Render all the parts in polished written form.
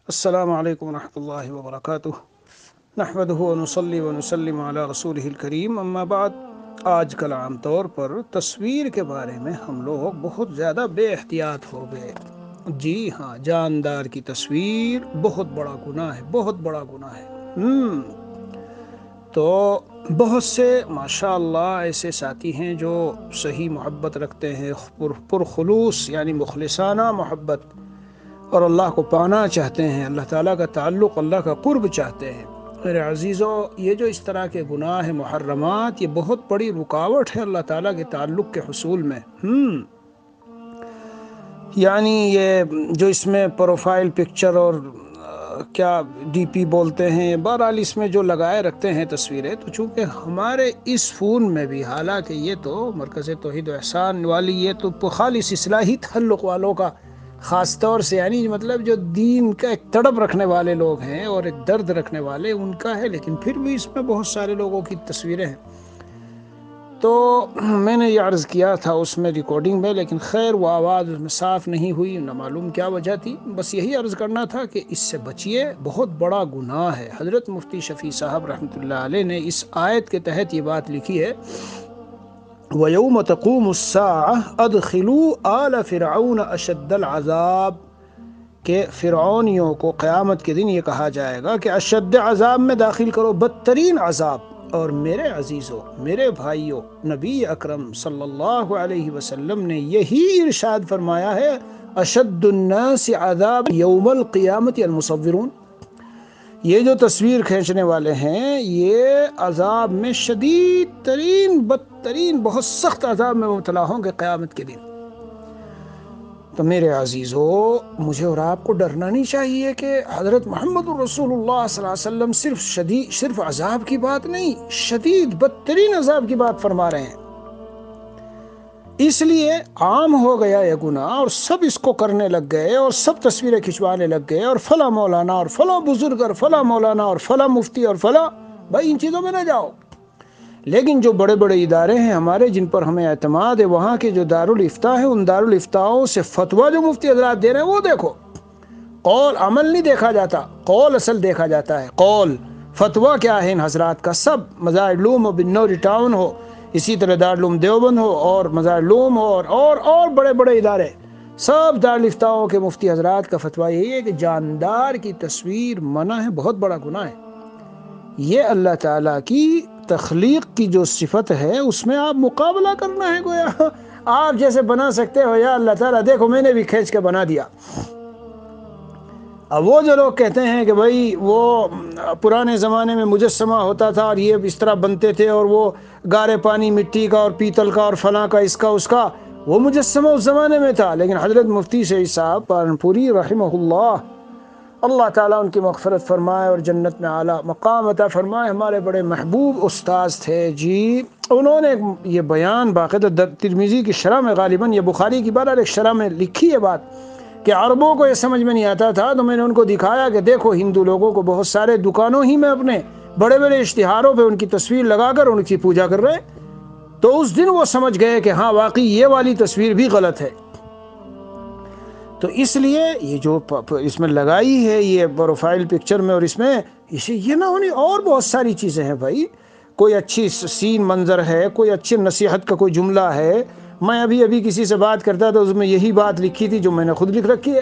السلام علیکم ورحمۃ اللہ وبرکاتہ نحمدہ ونصلی ونسلم علی رسولہ الکریم اما بعد۔ آج کل عام طور پر تصویر کے بارے میں ہم لوگ بہت زیادہ بے احتیاط ہو گئے۔ جی ہاں، جاندار کی تصویر بہت بڑا گناہ ہے، بہت بڑا گناہ ہے۔ تو بہت سے ماشاء اللہ ایسے ساتھی ہیں جو صحیح محبت رکھتے ہیں، پرخلوص یعنی مخلصانہ محبت، اور اللہ کو پانا چاہتے ہیں، اللہ تعالیٰ کا تعلق، اللہ کا قرب چاہتے ہیں۔ میرے عزیزو، یہ جو اس طرح کے گناہ محرمات، یہ بہت بڑی رکاوٹ ہے اللہ تعالیٰ کے تعلق کے حصول میں۔ یعنی یہ جو اس میں پروفائل پکچر اور کیا ڈی پی بولتے ہیں، بہرحال اس میں جو لگائے رکھتے ہیں تصویریں، تو چونکہ ہمارے اس فون میں بھی، حالانکہ یہ تو مرکز توحید و احسان والی، یہ تو خالص اصلاحی تعلق والوں کا خاص طور سے، یعنی مطلب جو دین کا ایک تڑپ رکھنے والے لوگ ہیں اور ایک درد رکھنے والے، ان کا ہے، لیکن پھر بھی اس میں بہت سارے لوگوں کی تصویریں ہیں۔ تو میں نے یہ عرض کیا تھا اس میں ریکارڈنگ میں، لیکن خیر وہ آواز اس میں صاف نہیں ہوئی، نہ معلوم کیا وجہ تھی۔ بس یہی عرض کرنا تھا کہ اس سے بچیے، بہت بڑا گناہ ہے۔ حضرت مفتی شفیع صاحب رحمۃ اللہ علیہ نے اس آیت کے تحت یہ بات لکھی ہے، وَيَوْمَ تَقُومُ السَّاعَةُ أَدْخِلُوا آلَ فِرْعَوْنَ أَشَدَّ الْعَذَابِ، کہ فرعونیوں کو قیامت کے دن یہ کہا جائے گا کہ اشد عذاب میں داخل کرو، بدترین عذاب۔ اور میرے عزیزوں، میرے بھائیوں، نبی اکرم صلی اللہ علیہ وسلم نے یہی ارشاد فرمایا ہے، اشد الناس عذاب یوم القیامت المصورون، یہ جو تصویر کھینچنے والے ہیں، یہ عذاب میں شدید ترین، بدترین، بہت سخت عذاب میں مبتلا ہوں گے قیامت کے دن۔ تو میرے عزیزو، مجھے اور آپ کو ڈرنا نہیں چاہیے کہ حضرت محمد رسول اللہ صلی اللہ علیہ وسلم صرف عذاب کی بات نہیں، شدید بدترین عذاب کی بات فرما رہے ہیں۔ اس لیے عام ہو گیا یہ گناہ، اور سب اس کو کرنے لگ گئے، اور سب تصویریں کھنچوانے لگ گئے، اور فلاں مولانا اور فلاں بزرگ اور فلاں مولانا اور فلاں مفتی اور فلاں، بھائی ان چیزوں میں نہ جاؤ۔ لیکن جو بڑے بڑے ادارے ہیں ہمارے، جن پر ہمیں اعتماد ہے، وہاں کے جو دارالافتاء ہیں، ان دارالافتاؤں سے فتویٰ جو مفتی حضرات دے رہے ہیں وہ دیکھو۔ قول عمل نہیں دیکھا جاتا، قول اصل دیکھا جاتا ہے، قول فتویٰ کیا ہے ان حضرات کا۔ سب مزارعلوم ہو، بنوری ٹاؤن ہو، اسی طرح دارالعلوم دیوبند ہو، اور مزارعلوم ہو، اور بڑے بڑے ادارے، سب دارالافتاؤں کے مفتی حضرات کا فتویٰ یہی ہے کہ جاندار کی تصویر منع ہے، بہت بڑا گناہ ہے۔ یہ اللہ تعالیٰ کی تخلیق کی جو صفت ہے، اس میں آپ مقابلہ کرنا ہے، گویا آپ جیسے بنا سکتے ہو، یا اللہ تعالیٰ دیکھو میں نے بھی کھینچ کے بنا دیا۔ اب وہ جو لوگ کہتے ہیں کہ بھائی وہ پرانے زمانے میں مجسمہ ہوتا تھا اور یہ اس طرح بنتے تھے، اور وہ گارے پانی مٹی کا اور پیتل کا اور فلاں کا، اس کا اس کا، وہ مجسمہ اس زمانے میں تھا۔ لیکن حضرت مفتی شفیع صاحب پالنپوری رحمہ اللہ تعالیٰ ان کی مغفرت فرمائے اور جنت میں اعلیٰ مقام عطا فرمائے، ہمارے بڑے محبوب استاذ تھے جی۔ انہوں نے یہ بیان باقاعدہ ترمذی کی شرح میں، غالباً یہ بخاری کی بہرحال ایک شرح میں لکھی ہے بات، کہ عربوں کو یہ سمجھ میں نہیں آتا تھا، تو میں نے ان کو دکھایا کہ دیکھو ہندو لوگوں کو بہت سارے دکانوں ہی میں اپنے بڑے بڑے اشتہاروں پہ ان کی تصویر لگا کر ان کی پوجا کر رہے، تو اس دن وہ سمجھ گئے کہ ہاں واقعی یہ والی تصویر بھی غلط ہے۔ تو اس لیے یہ جو اس میں لگائی ہے یہ پروفائل پکچر میں، اور اس میں یہ نہ ہونی، اور بہت ساری چیزیں ہیں بھائی، کوئی اچھی سین منظر ہے، کوئی اچھی نصیحت کا کوئی جملہ ہے۔ میں ابھی کسی سے بات کرتا تھا، اس میں یہی بات لکھی تھی جو میں نے خود لکھ رکھی ہے،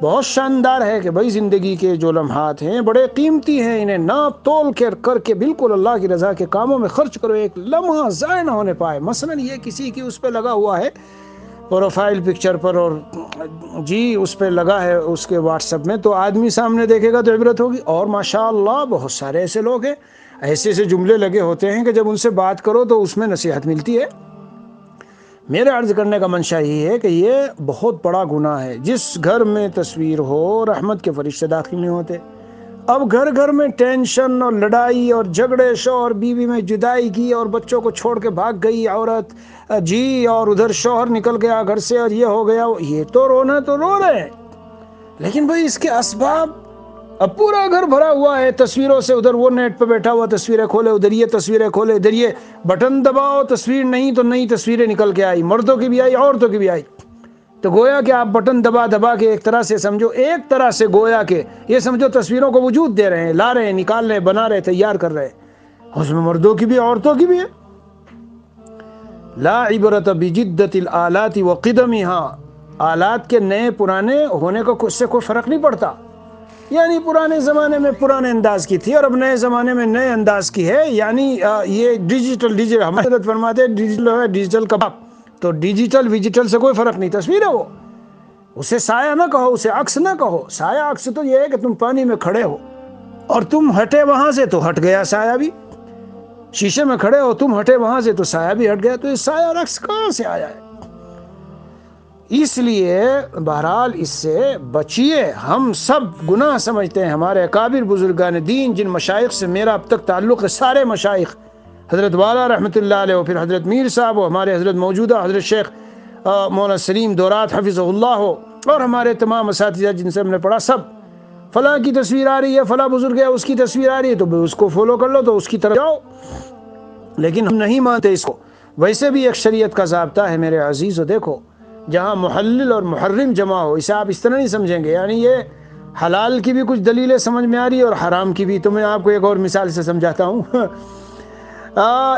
بہت شاندار ہے کہ بھائی زندگی کے جو لمحات ہیں بڑے قیمتی ہیں، انہیں ناپ تول کر کے بالکل اللہ کی رضا کے کاموں میں خرچ کرو، ایک لمحہ ضائع نہ ہونے پائے۔ مثلا یہ کسی کی اس پہ لگا ہوا ہے پروفائل پکچر پر، اور جی اس پہ لگا ہے اس کے واٹس ایپ میں، تو آدمی سامنے دیکھے گا تو عبرت ہوگی۔ اور ماشاءاللہ بہت سارے ایسے لوگ ہیں، ایسے جملے لگے ہوتے ہیں کہ جب ان سے بات کرو تو اس میں نصیحت ملتی ہے۔ میرے عرض کرنے کا منشا یہ ہے کہ یہ بہت بڑا گناہ ہے۔ جس گھر میں تصویر ہو، رحمت کے فرشتے داخل نہیں ہوتے۔ اب گھر گھر میں ٹینشن اور لڑائی اور جھگڑے، شوہر بیوی میں جدائی کی، اور بچوں کو چھوڑ کے بھاگ گئی عورت جی، اور ادھر شوہر نکل گیا گھر سے، اور یہ ہو گیا، یہ تو رونا تو رو رہے ہیں، لیکن بھائی اس کے اسباب، اب پورا گھر بھرا ہوا ہے تصویروں سے، ادھر وہ نیٹ پہ بیٹھا ہوا تصویریں کھولے، ادھر یہ تصویریں کھولے، ادھر یہ بٹن دباؤ تصویر نہیں تو نئی تصویریں نکل کے آئی، مردوں کی بھی آئی عورتوں کی بھی آئی۔ تو گویا کہ آپ بٹن دبا دبا کے ایک طرح سے سمجھو، ایک طرح سے گویا کہ یہ سمجھو تصویروں کو وجود دے رہے ہیں، لا رہے ہیں، نکال رہے ہیں، بنا رہے ہیں، تیار کر رہے ہیں، اس میں مردوں کی بھی عورتوں کی بھی ہے۔ لا عبرت بجدت الآلات وقدمها، آلات کے نئے پرانے ہونے کو اس سے کوئی فرق نہیں پڑتا، یعنی پرانے زمانے میں پرانے انداز کی تھی اور اب نئے زمانے میں نئے انداز کی ہے، یعنی یہ ڈیجیٹل ہم حضرت فرماتے ہیں ڈیجیٹل ہے ڈیجیٹل کا باپ، تو ڈیجیٹل ویجیٹل سے کوئی فرق نہیں، تصویر ہے وہ، اسے سایہ نہ کہو، اسے عکس نہ کہو، سایہ عکس تو یہ ہے کہ تم پانی میں کھڑے ہو اور تم ہٹے وہاں سے تو ہٹ گیا سایہ بھی، شیشے میں کھڑے ہو تم ہٹے وہاں سے تو سایہ بھی ہٹ گیا، تو یہ سایہ اور عکس کہاں سے آیا ہے؟ اس لیے بہرحال اس سے بچیے، ہم سب گناہ سمجھتے ہیں، ہمارے اکابر بزرگان دین جن مشائخ سے میرا اب تک تعلق ہے، سارے مشائخ، حضرت والا رحمۃ اللہ علیہ، اور پھر حضرت میر صاحب ہو، ہمارے حضرت موجودہ حضرت شیخ مولانا سلیم دورات حفظہ اللہ ہو، اور ہمارے تمام اساتذہ جن سے ہم نے پڑھا، سب فلاں کی تصویر آ رہی ہے، فلاں بزرگ ہے اس کی تصویر آ رہی ہے تو اس کو فالو کر لو، تو اس کی طرف جاؤ، لیکن ہم نہیں مانتے اس کو۔ ویسے بھی ایک شریعت کا ضابطہ ہے میرے عزیزو، دیکھو جہاں محلل اور محرم جمع ہو، اسے آپ اس طرح نہیں سمجھیں گے، یعنی یہ حلال کی بھی کچھ دلیلیں سمجھ میں آ رہی ہے اور حرام کی بھی، تو میں آپ کو ایک اور مثال سے سمجھاتا ہوں۔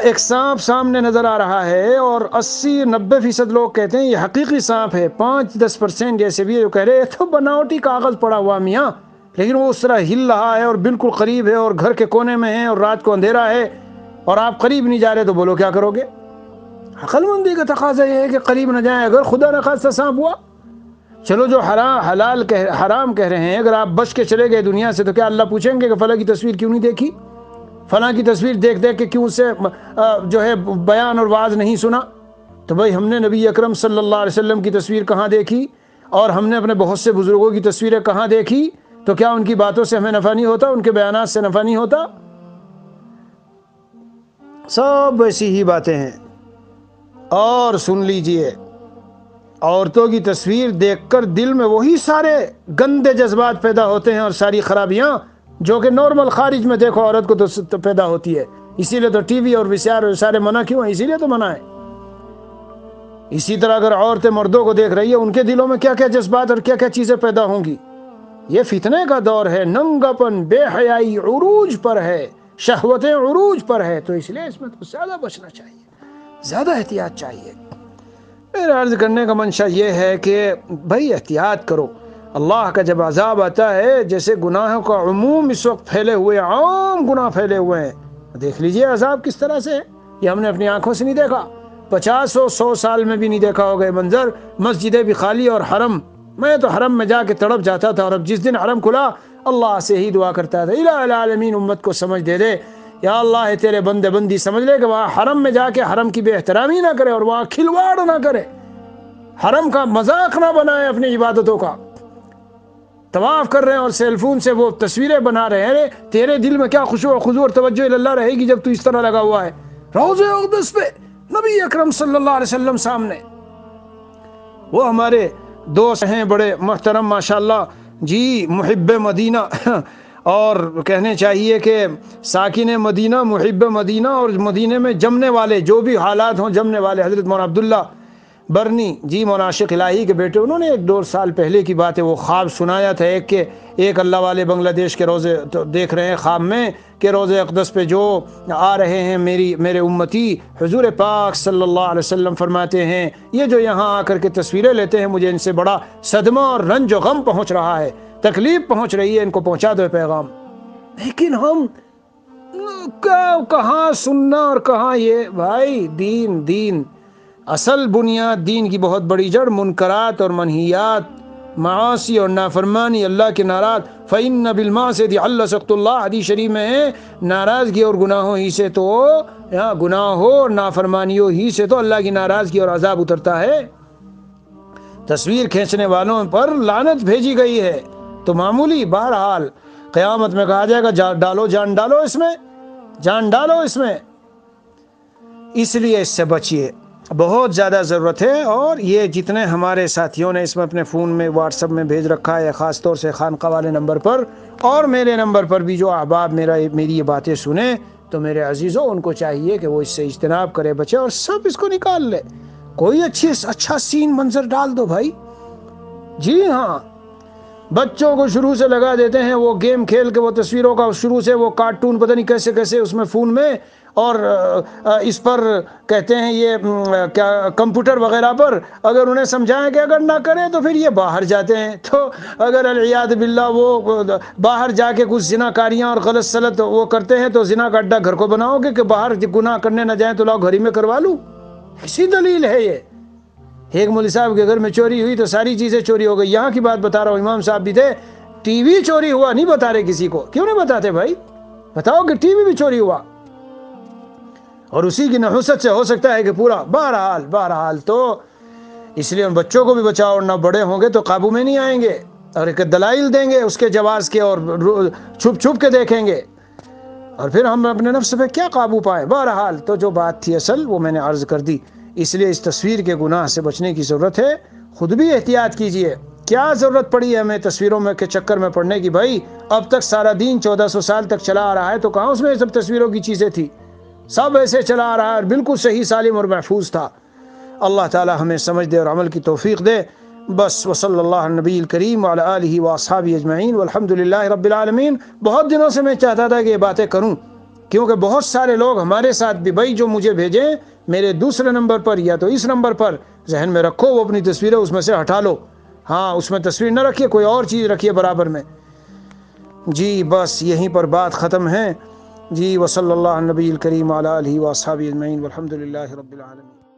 ایک سانپ سامنے نظر آ رہا ہے اور 80-90% لوگ کہتے ہیں یہ حقیقی سانپ ہے، 5-10% جیسے بھی ہے جو کہہ رہے ہیں تو بناوٹی کاغذ پڑا ہوا میاں، لیکن وہ اس طرح ہل رہا ہے اور بالکل قریب ہے اور گھر کے کونے میں ہے اور رات کو اندھیرا ہے اور آپ قریب نہیں جا رہے، تو بولو کیا کرو گے؟ عقل مندی کا تقاضا یہ ہے کہ قریب نہ جائیں، اگر خدا نخواستہ سانپ ہوا، چلو جو حرام کہہ رہے ہیں، اگر آپ بچ کے چلے گئے دنیا سے تو کیا اللہ پوچھیں گے کہ فلاں کی تصویر کیوں نہیں دیکھی، فلاں کی تصویر دیکھ دیکھ کے کیوں سے جو ہے بیان اور وعظ نہیں سنا؟ تو بھائی ہم نے نبی اکرم صلی اللہ علیہ وسلم کی تصویر کہاں دیکھی اور ہم نے اپنے بہت سے بزرگوں کی تصویریں کہاں دیکھی، تو کیا ان کی باتوں سے ہمیں نفع نہیں ہوتا، ان کے بیانات سے نفع نہیں ہوتا؟ سب ایسی ہی باتیں ہیں۔ اور سن لیجئے، عورتوں کی تصویر دیکھ کر دل میں وہی سارے گندے جذبات پیدا ہوتے ہیں اور ساری خرابیاں جو کہ نارمل خارج میں دیکھو عورت کو تو پیدا ہوتی ہے، اسی لیے تو ٹی وی اور ویسیآر سارے منع کیوں ہیں؟ اسی لیے تو منع ہے۔ اسی طرح اگر عورتیں مردوں کو دیکھ رہی ہے، ان کے دلوں میں کیا کیا جذبات اور کیا کیا چیزیں پیدا ہوں گی۔ یہ فتنے کا دور ہے، ننگاپن، بے حیائی عروج پر ہے، شہوتیں عروج پر ہے، تو اس لیے اس میں تو زیادہ بچنا چاہیے، زیادہ احتیاط چاہیے۔ میرا عرض کرنے کا منشا یہ ہے کہ بھائی احتیاط کرو، اللہ کا جب عذاب آتا ہے، جیسے گناہوں کا عموم اس وقت پھیلے ہوئے، عام گناہ پھیلے ہوئے ہیں، دیکھ لیجئے عذاب کس طرح سے ہے، یہ ہم نے اپنی آنکھوں سے نہیں دیکھا، 50-100 سال میں بھی نہیں دیکھا ہوگا یہ منظر، مسجدیں بھی خالی اور حرم، میں تو حرم میں جا کے تڑپ جاتا تھا، اور اب جس دن حرم کھلا اللہ سے ہی دعا کرتا تھا، الہ العالمین امت کو سمجھ دے دے، یا اللہ تیرے بندے بندی سمجھ لے کہ وہاں حرم میں جا کے حرم کی بے احترامی نہ کرے اور وہاں کھلواڑ نہ کرے، حرم کا مذاق نہ بنائے اپنی عبادتوں کا، طواف کر رہے ہیں اور سیل فون سے وہ تصویریں بنا رہے ہیں، تیرے دل میں کیا خشوع و خضوع اور توجہ اللہ رہے گی جب تو اس طرح لگا ہوا ہے روضہ اقدس پہ، نبی اکرم صلی اللہ علیہ وسلم سامنے، وہ ہمارے دوست ہیں بڑے محترم ماشاءاللہ جی، محب مدینہ، اور کہنے چاہیے کہ ساکن مدینہ، محب مدینہ، اور مدینے میں جمنے والے، جو بھی حالات ہوں جمنے والے، حضرت مولانا عبداللہ برنی جی، مولانا عاشق الہی کے بیٹے، انہوں نے 1-2 سال پہلے کی بات ہے، وہ خواب سنایا تھا ایک اللہ والے بنگلہ دیش کے روزے دیکھ رہے ہیں خواب میں کہ روزے اقدس پہ جو آ رہے ہیں میرے امتی، حضور پاک صلی اللہ علیہ وسلم فرماتے ہیں یہ جو یہاں آ کر کے تصویریں لیتے ہیں، مجھے ان سے بڑا صدمہ اور رنج و غم پہنچ رہا ہے، تکلیف پہنچ رہی ہے، ان کو پہنچا دو پیغام۔ لیکن ہم کہاں سننا اور کہاں یہ، بھائی دین اصل بنیاد، دین کی بہت بڑی جڑ منکرات اور منہیات، معاصی اور نافرمانی، اللہ کے ناراض، فَإِنَّ بِالْمَعْصِيَةِ عَلَّ سَخْطُ اللَّهِ، حدیث شریف میں ہے، ناراضگی اور گناہوں ہی سے تو، گناہوں اور نافرمانیوں ہی سے تو اللہ کی ناراضگی اور عذاب اترتا ہے۔ تصویر کھینچنے والوں پر لعنت بھیجی گئی ہے، تو معمولی، بہرحال قیامت میں کہا جائے گا جان ڈالو اس میں، جان ڈالو اس میں، اس لیے اس سے بچیے، بہت زیادہ ضرورت ہے۔ اور یہ جتنے ہمارے ساتھیوں نے اس میں اپنے فون میں واٹس ایپ میں بھیج رکھا ہے، خاص طور سے خانقاہ والے نمبر پر اور میرے نمبر پر بھی جو احباب میری یہ باتیں سنیں، تو میرے عزیزوں ان کو چاہیے کہ وہ اس سے اجتناب کرے، بچے، اور سب اس کو نکال لے، کوئی اچھا سین منظر ڈال دو بھائی، جی ہاں، بچوں کو شروع سے لگا دیتے ہیں وہ گیم کھیل کے وہ تصویروں کا، شروع سے وہ کارٹون پتہ نہیں کیسے کیسے اس میں فون میں، اور اس پر کہتے ہیں یہ کیا کمپیوٹر وغیرہ پر اگر انہیں سمجھائیں کہ اگر نہ کریں تو پھر یہ باہر جاتے ہیں، تو اگر العیاذ باللہ وہ باہر جا کے کچھ زنا کاریاں اور غلط سلط وہ کرتے ہیں تو زنا کا اڈا گھر کو بناؤ گے کہ باہر گناہ کرنے نہ جائیں تو لاؤ گھر ہی میں کروا لوں؟ اسی دلیل ہے یہ۔ ایک مولوی صاحب کے گھر میں چوری ہوئی تو ساری چیزیں چوری ہو گئی، یہاں کی بات بتا رہا ہوں، امام صاحب بھی تھے، ٹی وی چوری ہوا نہیں بتا رہے کسی کو، کیوں نہیں بتاتے بھائی؟ بتاؤ کہ ٹی وی بھی چوری ہوا، اور اسی کی نحوست سے ہو سکتا ہے کہ پورا۔ بہرحال تو اس لیے ان بچوں کو بھی بچاؤ، اور نہ بڑے ہوں گے تو قابو میں نہیں آئیں گے، اور ایک دلائل دیں گے اس کے جواز کے، اور چھپ چھپ کے دیکھیں گے، اور پھر ہم اپنے نفس پہ کیا قابو پائیں۔ بہرحال تو جو بات تھی اصل وہ میں نے عرض کر دی، اس لیے اس تصویر کے گناہ سے بچنے کی ضرورت ہے، خود بھی احتیاط کیجئے۔ کیا ضرورت پڑی ہے ہمیں تصویروں میں کے چکر میں پڑنے کی؟ بھائی اب تک سارا دین 1400 سال تک چلا آ رہا ہے، تو کہاں اس میں سب تصویروں کی چیزیں تھی؟ سب ایسے چلا آ رہا ہے اور بالکل صحیح سالم اور محفوظ تھا۔ اللہ تعالی ہمیں سمجھ دے اور عمل کی توفیق دے۔ بس وصلی اللہ علی نبی الکریم وعلی آلہ واصحابہ اجمعین والحمد للہ رب العالمین۔ بہت دنوں سے میں چاہتا تھا کہ یہ باتیں کروں، کیونکہ بہت سارے لوگ ہمارے ساتھ بھی، بھائی جو مجھے بھیجیں میرے دوسرے نمبر پر یا تو اس نمبر پر، ذہن میں رکھو وہ اپنی تصویریں اس میں سے ہٹا لو، ہاں اس میں تصویر نہ رکھیے، کوئی اور چیز رکھیے برابر میں۔ جی بس یہیں پر بات ختم ہے جی۔ وصلی اللہ علی نبی الکریم وعلی آلہ واصحابہ اجمعین والحمد للہ رب العالمین۔